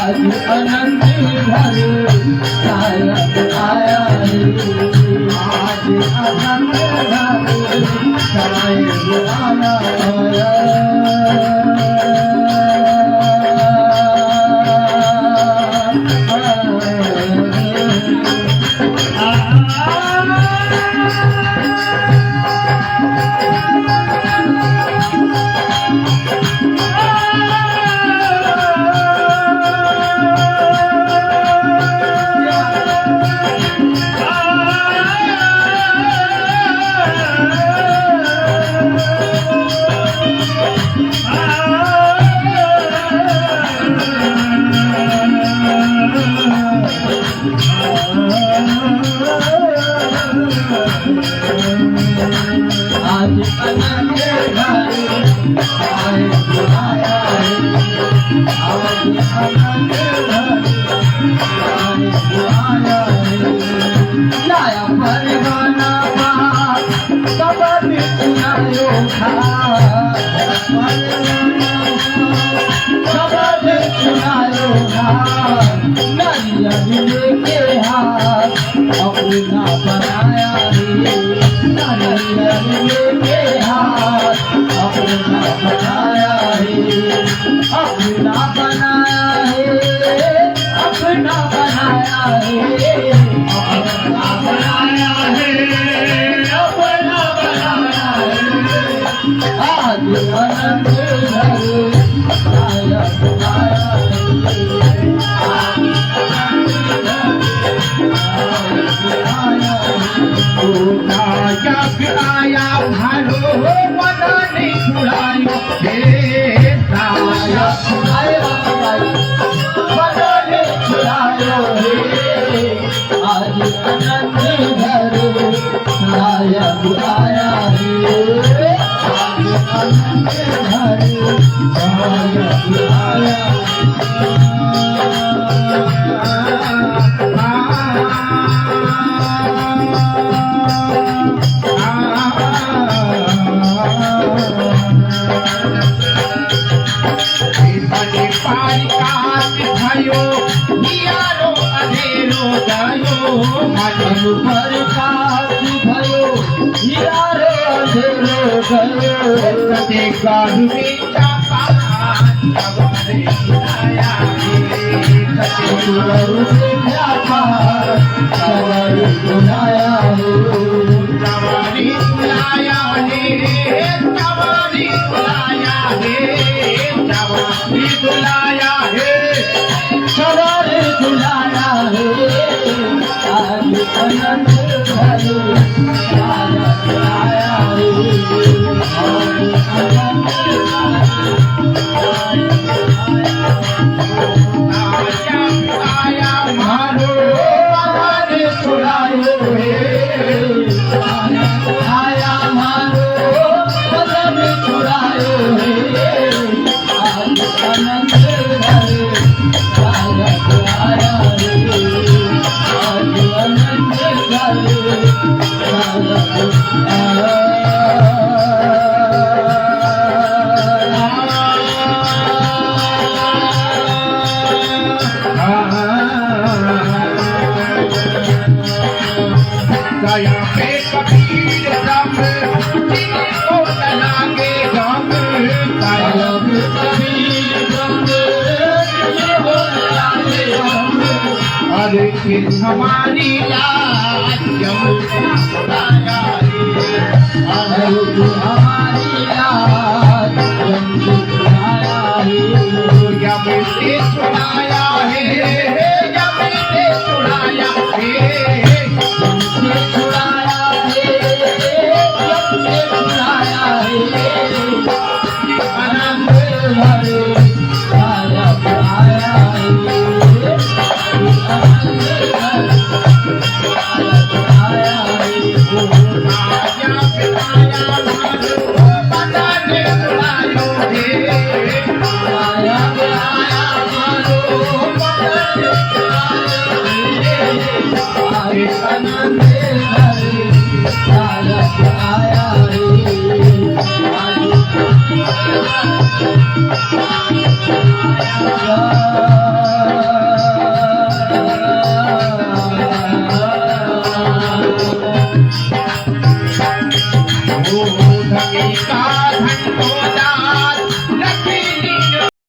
आज अनंत घर सायब आया है आज अनंत घर सायब आया अपना बनाया आया भालो मदनी छुड़ायो हे साया मदनी छुड़ायो हे आज अनंत घर सायब आया हे आज अनंत घर सायब आया हमारी लाज छुड़ाया हमारी लाज छुड़ाया जब से छुड़ाया है जब से छुड़ाया है जब से छुड़ाया है आनंद भरे सायब आया है आया है